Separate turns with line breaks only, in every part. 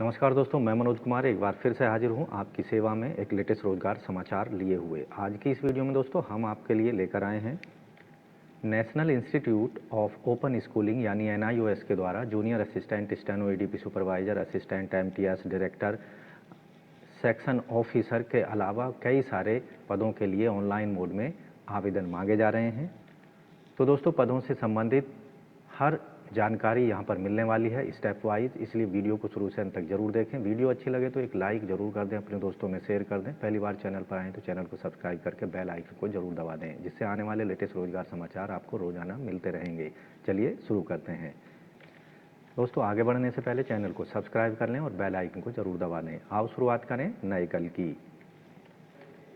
नमस्कार दोस्तों, मैं मनोज कुमार एक बार फिर से हाजिर हूँ आपकी सेवा में एक लेटेस्ट रोजगार समाचार लिए हुए। आज की इस वीडियो में दोस्तों हम आपके लिए लेकर आए हैं national institute of open schooling यानी NIOS के द्वारा junior assistant, steno, ADP supervisor, assistant MTS director, section officer के अलावा कई सारे पदों के लिए ऑनलाइन मोड में आवेदन मांगे जा रहे हैं। तो दोस्तों पदों से संबंधित हर जानकारी यहाँ पर मिलने वाली है स्टेप वाइज, इसलिए वीडियो को शुरू से अंत तक जरूर देखें। वीडियो अच्छी लगे तो एक लाइक जरूर कर दें, अपने दोस्तों में शेयर कर दें। पहली बार चैनल पर आएँ तो चैनल को सब्सक्राइब करके बेल आइकन को जरूर दबा दें, जिससे आने वाले लेटेस्ट रोजगार समाचार आपको रोजाना मिलते रहेंगे। चलिए शुरू करते हैं। दोस्तों आगे बढ़ने से पहले चैनल को सब्सक्राइब कर लें और बेल आइकन को जरूर दबा दें। आओ शुरुआत करें नए कल की।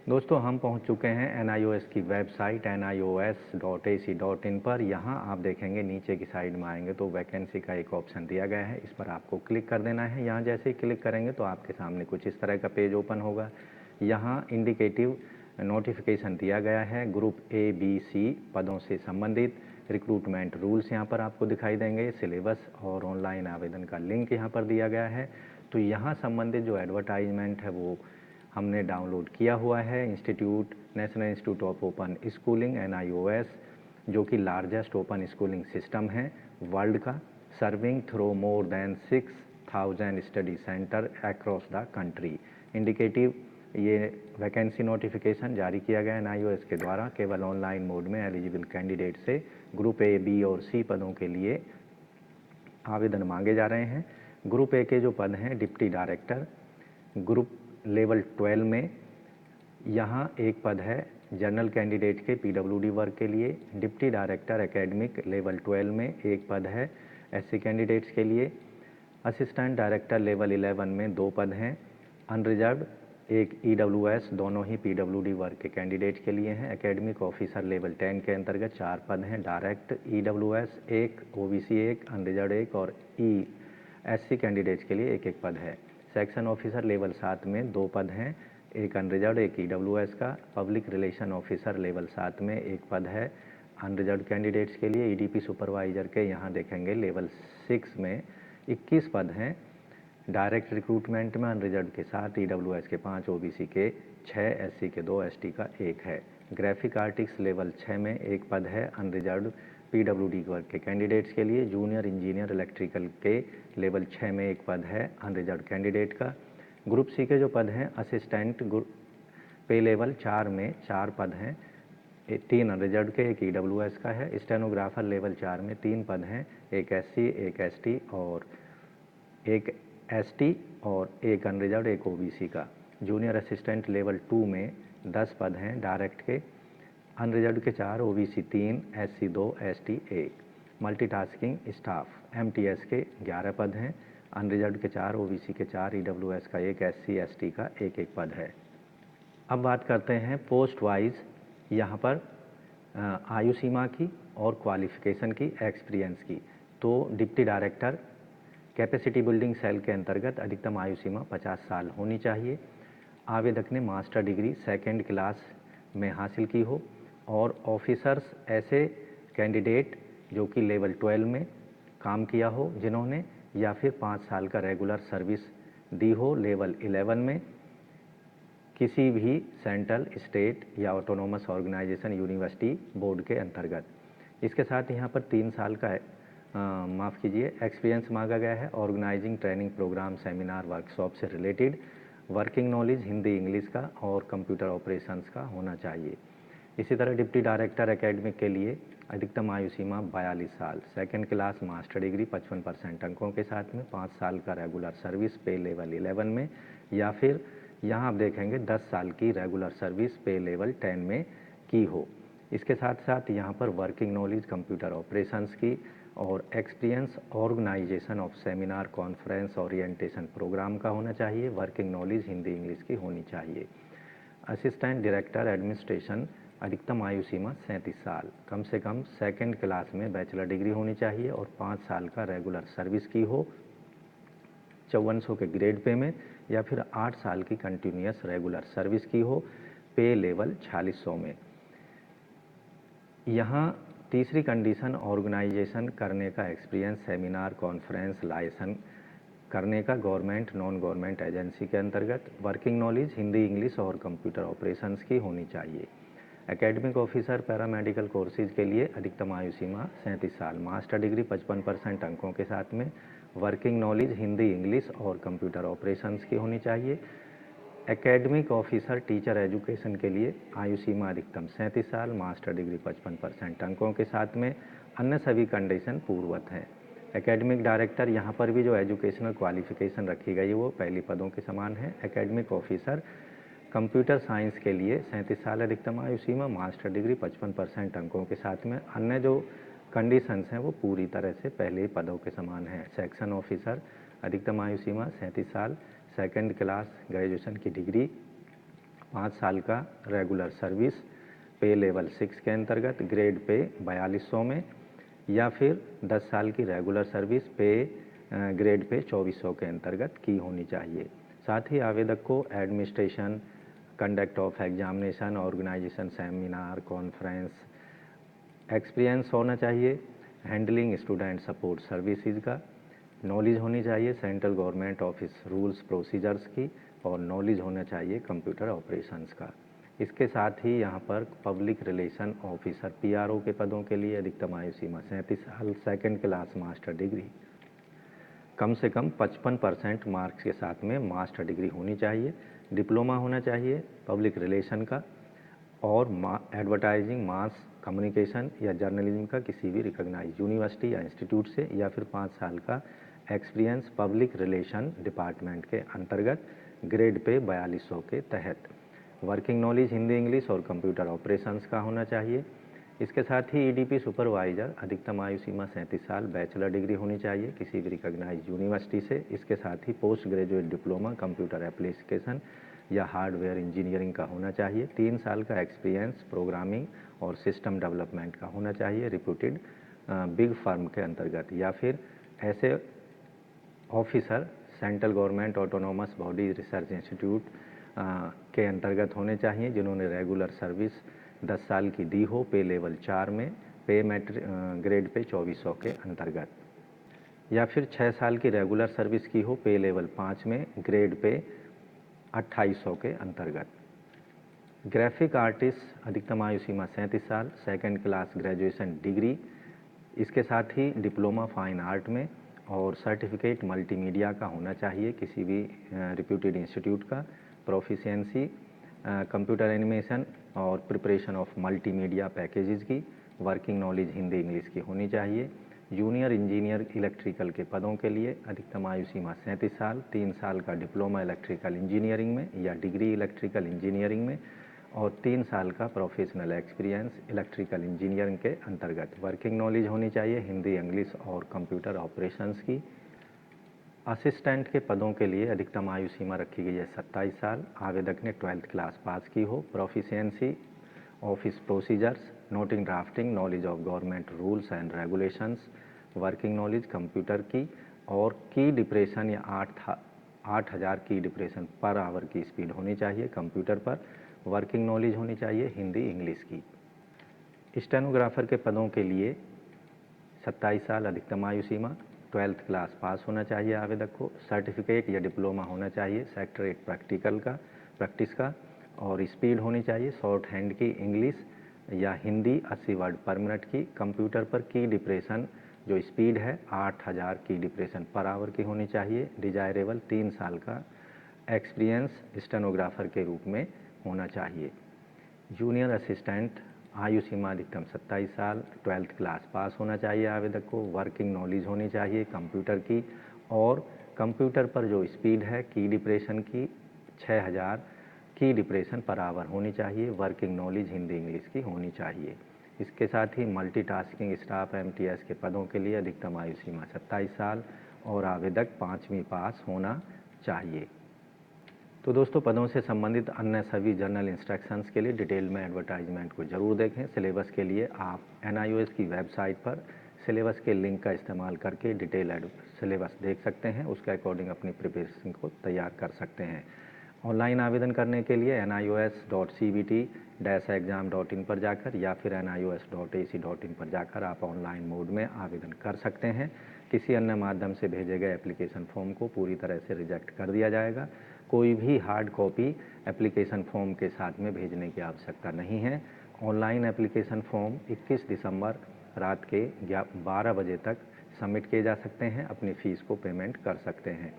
दोस्तों हम पहुंच चुके हैं NIOS की वेबसाइट nios.ac.in पर। यहाँ आप देखेंगे नीचे की साइड में आएंगे तो वैकेंसी का एक ऑप्शन दिया गया है, इस पर आपको क्लिक कर देना है। यहाँ जैसे ही क्लिक करेंगे तो आपके सामने कुछ इस तरह का पेज ओपन होगा। यहाँ इंडिकेटिव नोटिफिकेशन दिया गया है ग्रुप ABC पदों से संबंधित। रिक्रूटमेंट रूल्स यहाँ पर आपको दिखाई देंगे, सिलेबस और ऑनलाइन आवेदन का लिंक यहाँ पर दिया गया है। तो यहाँ संबंधित जो एडवर्टाइजमेंट है वो हमने डाउनलोड किया हुआ है। National institute of open schooling NIOS, जो कि लार्जेस्ट ओपन स्कूलिंग सिस्टम है वर्ल्ड का, serving through more than 6000 study centre across the country. Indicative ये वैकेंसी नोटिफिकेशन जारी किया गया NIOS के द्वारा। केवल ऑनलाइन मोड में एलिजिबल कैंडिडेट से ग्रुप A, B और C पदों के लिए आवेदन मांगे जा रहे हैं। ग्रुप A के जो पद हैं डिप्टी डायरेक्टर, ग्रुप लेवल 12 में यहाँ एक पद है जनरल कैंडिडेट के PWD वर्ग के लिए। डिप्टी डायरेक्टर एकेडमिक लेवल 12 में एक पद है SC कैंडिडेट्स के लिए। असिस्टेंट डायरेक्टर लेवल 11 में 2 पद हैं। अनरिजर्व एक EWS, दोनों ही PWD वर्ग के कैंडिडेट के लिए हैं। एकेडमिक ऑफिसर लेवल 10 के अंतर्गत 4 पद हैं। डायरेक्ट EWS 1, OBC 1, अनरिजर्व 1 और SC कैंडिडेट्स के लिए एक पद है। सेक्शन ऑफिसर लेवल 7 में 2 पद हैं, एक अनरिजर्व एक EWS का। पब्लिक रिलेशन ऑफिसर लेवल 7 में एक पद है अनरिजर्व कैंडिडेट्स के लिए। EDP सुपरवाइजर के यहाँ देखेंगे लेवल 6 में 21 पद हैं। डायरेक्ट रिक्रूटमेंट में अनरिजर्व के 7, EWS के 5, OBC के 6, SC के 2, ST का 1 है। ग्राफिक आर्टिस्ट लेवल 6 में एक पद है अनरिजर्व PWD वर्ग के कैंडिडेट्स के लिए। जूनियर इंजीनियर इलेक्ट्रिकल के लेवल 6 में एक पद है अनरिजर्व कैंडिडेट का। ग्रुप C के जो पद हैं असिस्टेंट पे लेवल 4 में 4 पद हैं, 3 अनरिजर्व के, एक EWS का है। स्टेनोग्राफर लेवल 4 में 3 पद हैं, एक SC, एक ST और एक ST और एक अनरिजर्व, एक OBC का। जूनियर असिस्टेंट लेवल 2 में 10 पद हैं डायरेक्ट के, अनरिजर्व के 4, OBC 3, SC 2, ST 1। Multitasking staff MTS के 11 पद हैं, अनरिजर्व के 4, OBC के 4, EWS का 1, SC ST का एक पद है। अब बात करते हैं पोस्ट वाइज यहाँ पर आयु सीमा की और क्वालिफिकेशन की, एक्सपीरियंस की। तो deputy director capacity building cell के अंतर्गत अधिकतम आयु सीमा 50 साल होनी चाहिए। आवेदक ने मास्टर डिग्री 2nd क्लास में हासिल की हो और ऑफिसर्स ऐसे कैंडिडेट जो कि लेवल 12 में काम किया हो जिन्होंने, या फिर 5 साल का रेगुलर सर्विस दी हो लेवल 11 में किसी भी सेंट्रल, स्टेट या ऑटोनोमस ऑर्गेनाइजेशन, यूनिवर्सिटी बोर्ड के अंतर्गत। इसके साथ यहाँ पर 3 साल का एक्सपीरियंस मांगा गया है। Organizing training program, seminar, workshop से related working knowledge Hindi, English का और कंप्यूटर ऑपरेशंस का होना चाहिए। इसी तरह डिप्टी डायरेक्टर एकेडमिक के लिए अधिकतम आयु सीमा 42 साल, 2nd क्लास मास्टर डिग्री 55% अंकों के साथ में, 5 साल का रेगुलर सर्विस पे लेवल 11 में, या फिर यहाँ आप देखेंगे 10 साल की रेगुलर सर्विस पे लेवल 10 में की हो। इसके साथ साथ यहाँ पर वर्किंग नॉलेज कंप्यूटर ऑपरेशंस की और experience organisation of seminar, conference, orientation programme का होना चाहिए। वर्किंग नॉलेज हिंदी, इंग्लिश की होनी चाहिए। असिस्टेंट डायरेक्टर एडमिनिस्ट्रेशन अधिकतम आयु सीमा 37 साल, कम से कम 2nd क्लास में बैचलर डिग्री होनी चाहिए और 5 साल का रेगुलर सर्विस की हो 5400 के ग्रेड पे में, या फिर 8 साल की कंटिन्यूस रेगुलर सर्विस की हो पे लेवल 4600 में। यहाँ तीसरी कंडीशन ऑर्गेनाइजेशन करने का एक्सपीरियंस, सेमिनार, कॉन्फ्रेंस, लाइसन करने का गवर्नमेंट नॉन गवर्नमेंट एजेंसी के अंतर्गत। वर्किंग नॉलेज हिंदी, इंग्लिश और कंप्यूटर ऑपरेशंस की होनी चाहिए। एकेडमिक ऑफिसर पैरामेडिकल कोर्सेज के लिए अधिकतम आयु सीमा 37 साल। मास्टर डिग्री 55% अंकों के साथ में। वर्किंग नॉलेज हिंदी, इंग्लिश और कंप्यूटर ऑपरेशंस की होनी चाहिए। एकेडमिक ऑफिसर टीचर एजुकेशन के लिए आयु सीमा अधिकतम 37 साल, मास्टर डिग्री 55% अंकों के साथ में। अन्य सभी कंडीशन पूर्ववत हैं। एकेडमिक डायरेक्टर, यहाँ पर भी जो एजुकेशनल क्वालिफिकेशन रखी गई है वो पहली पदों के समान है। एकेडमिक ऑफिसर कंप्यूटर साइंस के लिए 37 साल अधिकतम आयु सीमा, मास्टर डिग्री 55% अंकों के साथ में। अन्य जो कंडीशंस हैं वो पूरी तरह से पहले पदों के समान हैं। सेक्शन ऑफिसर अधिकतम आयु सीमा 37 साल, सेकंड क्लास ग्रेजुएशन की डिग्री, 5 साल का रेगुलर सर्विस, पे लेवल 6 के अंतर्गत, ग्रेड पे 4200 में, या फिर 10 साल की रेगुलर सर्विस पे ग्रेड पे 2400 के अंतर्गत की होनी चाहिए। साथ ही आवेदक को administration, conduct of examination, organisation seminar, conference experience होना चाहिए। हैंडलिंग स्टूडेंट सपोर्ट सर्विसेज का नॉलेज होनी चाहिए। Central government office rules procedures की, और नॉलेज होना चाहिए कंप्यूटर ऑपरेशंस का। इसके साथ ही यहाँ पर पब्लिक रिलेशन ऑफिसर पीआरओ के पदों के लिए अधिकतम आयु सीमा 37 साल, सेकंड क्लास मास्टर डिग्री, कम से कम 55% मार्क्स के साथ में मास्टर डिग्री होनी चाहिए। डिप्लोमा होना चाहिए पब्लिक रिलेशन का, और एडवर्टाइजिंग, मास कम्युनिकेशन या जर्नलिज्म का किसी भी रिकॉग्नाइज यूनिवर्सिटी या इंस्टीट्यूट से, या फिर 5 साल का एक्सपीरियंस पब्लिक रिलेशन डिपार्टमेंट के अंतर्गत, ग्रेड पे 4200 के तहत। वर्किंग नॉलेज हिंदी, इंग्लिश और कंप्यूटर ऑपरेशंस का होना चाहिए। इसके साथ ही ईडीपी सुपरवाइजर अधिकतम आयु सीमा 37 साल, बैचलर डिग्री होनी चाहिए किसी भी रिकॉग्नाइज यूनिवर्सिटी से। इसके साथ ही post graduate diploma computer application या हार्डवेयर इंजीनियरिंग का होना चाहिए। 3 साल का एक्सपीरियंस प्रोग्रामिंग और सिस्टम डेवलपमेंट का होना चाहिए रिप्यूटेड बिग फर्म के अंतर्गत, या फिर ऐसे officer central government autonomous body research institute के अंतर्गत होने चाहिए जिन्होंने रेगुलर सर्विस 10 साल की दी हो, पे लेवल 4 में, पे ग्रेड पे 2400 के अंतर्गत, या फिर 6 साल की रेगुलर सर्विस की हो, पे लेवल 5 में, ग्रेड पे 2800 के अंतर्गत। ग्राफिक आर्टिस्ट अधिकतम आयु सीमा 37 साल, सेकंड क्लास ग्रेजुएशन डिग्री, इसके साथ ही डिप्लोमा फाइन आर्ट में और सर्टिफिकेट मल्टीमीडिया का होना चाहिए किसी भी रिप्यूटेड इंस्टीट्यूट का। प्रोफिशिएंसी कंप्यूटर एनिमेशन और प्रिपरेशन ऑफ मल्टीमीडिया पैकेजेस की। वर्किंग नॉलेज हिंदी, इंग्लिश की होनी चाहिए। जूनियर इंजीनियर इलेक्ट्रिकल के पदों के लिए अधिकतम आयु सीमा 37 साल, 3 साल का डिप्लोमा इलेक्ट्रिकल इंजीनियरिंग में या डिग्री इलेक्ट्रिकल इंजीनियरिंग में, और 3 साल का प्रोफेशनल एक्सपीरियंस इलेक्ट्रिकल इंजीनियरिंग के अंतर्गत। वर्किंग नॉलेज होनी चाहिए हिंदी, इंग्लिश और कंप्यूटर ऑपरेशंस की। असिस्टेंट के पदों के लिए अधिकतम आयु सीमा रखी गई है 27 साल। आवेदक ने 12th क्लास पास की हो। Proficiency office procedures, noting drafting, knowledge of government rules and regulations, working knowledge computer की, और की डिप्रेशन या 8000 की डिप्रेशन पर आवर की स्पीड होनी चाहिए कंप्यूटर पर। वर्किंग नॉलेज होनी चाहिए हिंदी, इंग्लिश की। स्टेनोग्राफर के पदों के लिए 27 साल अधिकतम आयु सीमा, 12th क्लास पास होना चाहिए आवेदक को। सर्टिफिकेट या डिप्लोमा होना चाहिए सेक्टरेट प्रैक्टिस का, और स्पीड होनी चाहिए शॉर्ट हैंड की इंग्लिश या हिंदी 80 वर्ड पर मिनट की। कंप्यूटर पर की डिप्रेशन जो स्पीड है 8000 की डिप्रेशन पर आवर की होनी चाहिए। डिजायरेबल 3 साल का एक्सपीरियंस स्टेनोग्राफर के रूप में होना चाहिए। जूनियर असिस्टेंट आयु सीमा अधिकतम 27 साल, 12th क्लास पास होना चाहिए आवेदक को। वर्किंग नॉलेज होनी चाहिए कंप्यूटर की, और कंप्यूटर पर जो स्पीड है की डिप्रेशन की 6000 की डिप्रेशन पर आवर होनी चाहिए। वर्किंग नॉलेज हिंदी, इंग्लिश की होनी चाहिए। इसके साथ ही मल्टीटास्किंग स्टाफ एमटीएस के पदों के लिए अधिकतम आयु सीमा 27 साल, और आवेदक 5वीं पास होना चाहिए। तो दोस्तों, पदों से संबंधित अन्य सभी जर्नल इंस्ट्रक्शंस के लिए डिटेल में एडवर्टाइजमेंट को ज़रूर देखें। सिलेबस के लिए आप NIOS की वेबसाइट पर सिलेबस के लिंक का इस्तेमाल करके डिटेल सिलेबस देख सकते हैं, उसके अकॉर्डिंग अपनी प्रिपरेशन को तैयार कर सकते हैं। ऑनलाइन आवेदन करने के लिए nios.cbt-exam.in पर जाकर या फिर nios.ac.in पर जाकर आप ऑनलाइन मोड में आवेदन कर सकते हैं। किसी अन्य माध्यम से भेजे गए एप्लीकेशन फॉर्म को पूरी तरह से रिजेक्ट कर दिया जाएगा। कोई भी हार्ड कॉपी एप्लीकेशन फॉर्म के साथ में भेजने की आवश्यकता नहीं है। ऑनलाइन एप्लीकेशन फॉर्म 21 दिसंबर रात के 12 बजे तक सबमिट किए जा सकते हैं। अपनी फ़ीस को पेमेंट कर सकते हैं।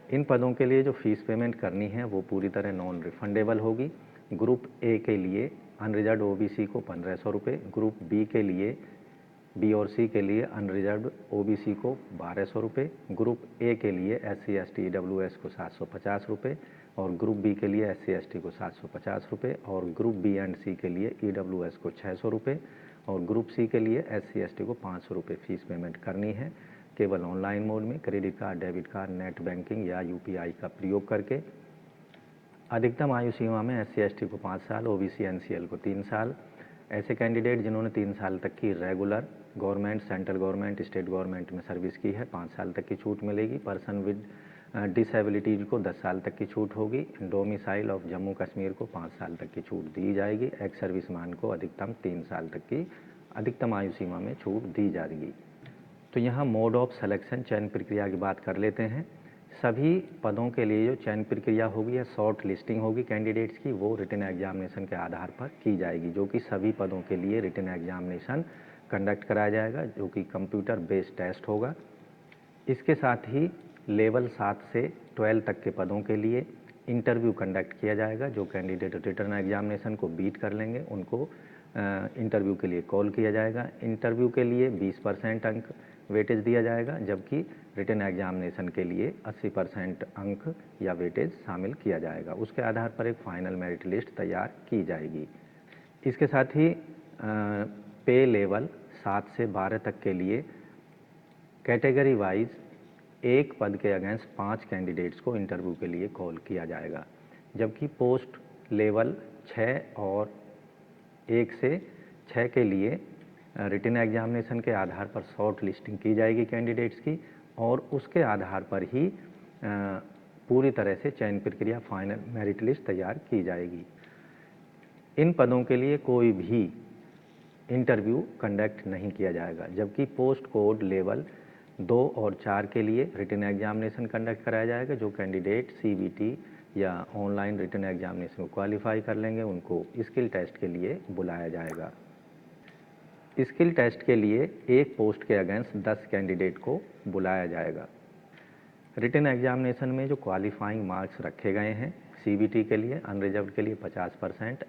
इन पदों के लिए जो फ़ीस पेमेंट करनी है वो पूरी तरह नॉन रिफंडेबल होगी। ग्रुप ए के लिए अनरिजर्व्ड ओबीसी को 1500 रुपये, ग्रुप बी के लिए बी और सी के लिए अनरिजर्व्ड ओबीसी को 1200 रुपये, ग्रुप ए के लिए SC ST EWS को 750 रुपये और ग्रुप बी के लिए SC ST को 750 रुपये और ग्रुप बी एंड सी के लिए EWS को 600 रुपये और ग्रुप सी के लिए SC ST को 500 रुपये फ़ीस पेमेंट करनी है। केवल ऑनलाइन मोड में credit card, debit card, net banking या UPI का प्रयोग करके। अधिकतम आयु सीमा में SC ST को 5 साल, OBC NCL को 3 साल। ऐसे कैंडिडेट जिन्होंने 3 साल तक की regular government, central government, state government में सर्विस की है 5 साल तक की छूट मिलेगी। पर्सन विद डिसेबिलिटीज को 10 साल तक की छूट होगी। डोमिसाइल ऑफ जम्मू कश्मीर को 5 साल तक की छूट दी जाएगी। एक्स सर्विसमैन को अधिकतम 3 साल तक की अधिकतम आयु सीमा में छूट दी जाएगी। तो यहाँ मोड ऑफ सिलेक्शन चयन प्रक्रिया की बात कर लेते हैं। सभी पदों के लिए जो चयन प्रक्रिया होगी या शॉर्ट लिस्टिंग होगी कैंडिडेट्स की, वो रिटन एग्जामिनेशन के आधार पर की जाएगी, जो कि सभी पदों के लिए रिटन एग्जामिनेशन कंडक्ट कराया जाएगा, जो कि कंप्यूटर बेस्ड टेस्ट होगा। इसके साथ ही लेवल 7 से 12 तक के पदों के लिए इंटरव्यू कंडक्ट किया जाएगा। जो कैंडिडेट रिटन एग्जामिनेशन को बीट कर लेंगे उनको इंटरव्यू के लिए कॉल किया जाएगा। इंटरव्यू के लिए 20% अंक वेटेज दिया जाएगा, जबकि रिटन एग्जामिनेशन के लिए 80% अंक या वेटेज शामिल किया जाएगा। उसके आधार पर एक फाइनल मेरिट लिस्ट तैयार की जाएगी। इसके साथ ही पे लेवल 7 से 12 तक के लिए कैटेगरी वाइज एक पद के अगेंस्ट 5 कैंडिडेट्स को इंटरव्यू के लिए कॉल किया जाएगा, जबकि पोस्ट लेवल 6 और 1 से 6 के लिए रिटन एग्जामिनेशन के आधार पर शॉर्ट लिस्टिंग की जाएगी कैंडिडेट्स की और उसके आधार पर ही पूरी तरह से चयन प्रक्रिया फाइनल मेरिट लिस्ट तैयार की जाएगी। इन पदों के लिए कोई भी इंटरव्यू कंडक्ट नहीं किया जाएगा, जबकि पोस्ट कोड लेवल 2 और 4 के लिए रिटन एग्जामिनेशन कंडक्ट कराया जाएगा। जो कैंडिडेट CBT या ऑनलाइन रिटन एग्जामिनेशन को क्वालिफाई कर लेंगे उनको स्किल टेस्ट के लिए बुलाया जाएगा। स्किल टेस्ट के लिए एक पोस्ट के अगेंस्ट 10 कैंडिडेट को बुलाया जाएगा। रिटन एग्जामिनेशन में जो क्वालिफाइंग मार्क्स रखे गए हैं, CBT के लिए अनरिजर्व्ड के लिए 50%,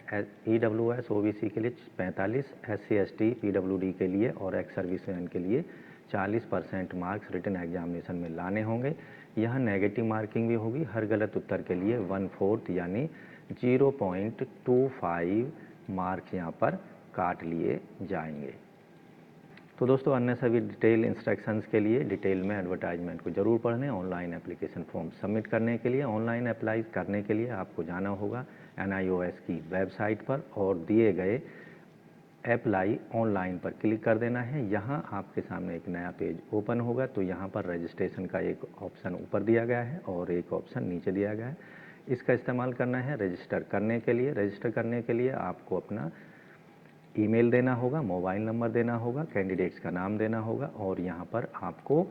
EWS OBC के लिए 45%, SC ST PWD के लिए और एक्स सर्विसमैन के लिए 40% मार्क्स रिटन एग्जामिनेशन में लाने होंगे। यहाँ नेगेटिव मार्किंग भी होगी। हर गलत उत्तर के लिए 1/4 यानी 0.25 मार्क्स यहाँ पर काट लिए जाएंगे। तो दोस्तों, अन्य सभी डिटेल इंस्ट्रक्शंस के लिए डिटेल में एडवर्टाइजमेंट को ज़रूर पढ़ लें। ऑनलाइन एप्लीकेशन फॉर्म सबमिट करने के लिए, ऑनलाइन अप्लाई करने के लिए आपको जाना होगा NIOS की वेबसाइट पर और दिए गए अप्लाई ऑनलाइन पर क्लिक कर देना है। यहाँ आपके सामने एक नया पेज ओपन होगा। तो यहाँ पर रजिस्ट्रेशन का एक ऑप्शन ऊपर दिया गया है और एक ऑप्शन नीचे दिया गया है। इसका इस्तेमाल करना है रजिस्टर करने के लिए। रजिस्टर करने के लिए आपको अपना ईमेल देना होगा, मोबाइल नंबर देना होगा, कैंडिडेट्स का नाम देना होगा और यहाँ पर आपको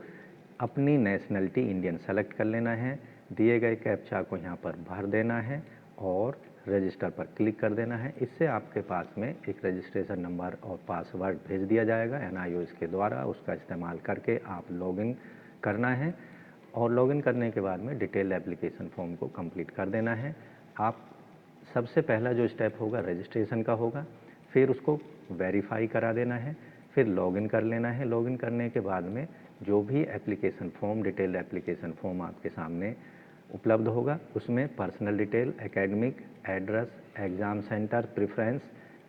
अपनी नेशनलिटी इंडियन सेलेक्ट कर लेना है। दिए गए कैप्चा को यहाँ पर भर देना है और रजिस्टर पर क्लिक कर देना है। इससे आपके पास में एक रजिस्ट्रेशन नंबर और पासवर्ड भेज दिया जाएगा NIOS के द्वारा। उसका इस्तेमाल करके आप लॉगिन करना है और लॉगिन करने के बाद में डिटेल एप्लीकेशन फॉर्म को कंप्लीट कर देना है। आप सबसे पहला जो स्टेप होगा रजिस्ट्रेशन का होगा, फिर उसको वेरीफाई करा देना है, फिर लॉगिन कर लेना है। लॉगिन करने के बाद में जो भी application form, detail application form आपके सामने उपलब्ध होगा, उसमें personal detail, academic, address, exam centre, preference,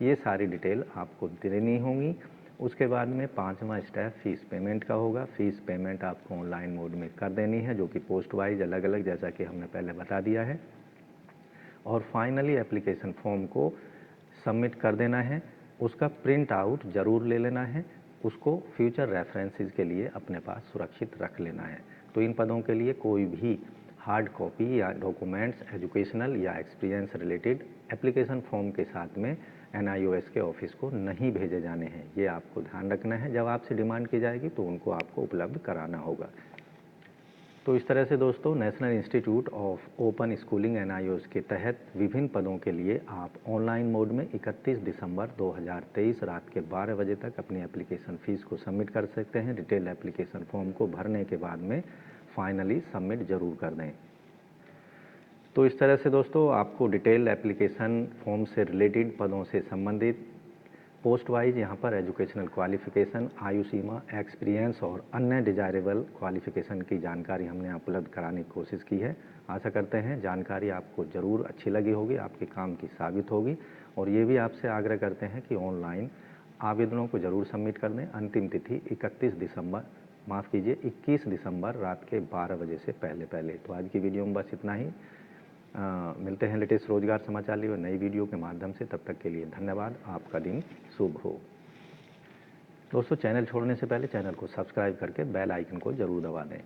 ये सारी डिटेल आपको देनी होंगी। उसके बाद में 5वां स्टेप फ़ीस पेमेंट का होगा। फ़ीस पेमेंट आपको ऑनलाइन मोड में कर देनी है, जो कि पोस्ट वाइज अलग अलग, जैसा कि हमने पहले बता दिया है। और फाइनली एप्लीकेशन फॉर्म को सबमिट कर देना है। उसका प्रिंट आउट ज़रूर ले लेना है, उसको फ्यूचर रेफरेंसेस के लिए अपने पास सुरक्षित रख लेना है। तो इन पदों के लिए कोई भी हार्ड कॉपी या डॉक्यूमेंट्स एजुकेशनल या एक्सपीरियंस रिलेटेड एप्लीकेशन फॉर्म के साथ में NIOS के ऑफिस को नहीं भेजे जाने हैं। ये आपको ध्यान रखना है, जब आपसे डिमांड की जाएगी तो उनको आपको उपलब्ध कराना होगा। तो इस तरह से दोस्तों national institute of open schooling NIOS के तहत विभिन्न पदों के लिए आप ऑनलाइन मोड में 31 दिसंबर 2023 रात के 12 बजे तक अपनी एप्लीकेशन फ़ीस को सबमिट कर सकते हैं। डिटेल एप्लीकेशन फॉर्म को भरने के बाद में फाइनली सबमिट ज़रूर कर दें। तो इस तरह से दोस्तों आपको डिटेल एप्लीकेशन फॉर्म से रिलेटेड पदों से संबंधित पोस्ट वाइज यहाँ पर एजुकेशनल क्वालिफ़िकेशन, आयु सीमा, एक्सपीरियंस और अन्य डिज़ायरेबल क्वालिफ़िकेशन की जानकारी हमने उपलब्ध कराने की कोशिश की है। आशा करते हैं जानकारी आपको ज़रूर अच्छी लगी होगी, आपके काम की साबित होगी। और ये भी आपसे आग्रह करते हैं कि ऑनलाइन आवेदनों को ज़रूर सबमिट कर दें। अंतिम तिथि 21 दिसंबर रात के 12 बजे से पहले। तो आज की वीडियो में बस इतना ही। मिलते हैं लेटेस्ट रोजगार समाचार लिए नई वीडियो के माध्यम से। तब तक के लिए धन्यवाद। आपका दिन शुभ हो। दोस्तों चैनल छोड़ने से पहले चैनल को सब्सक्राइब करके बेल आइकन को ज़रूर दबा दें।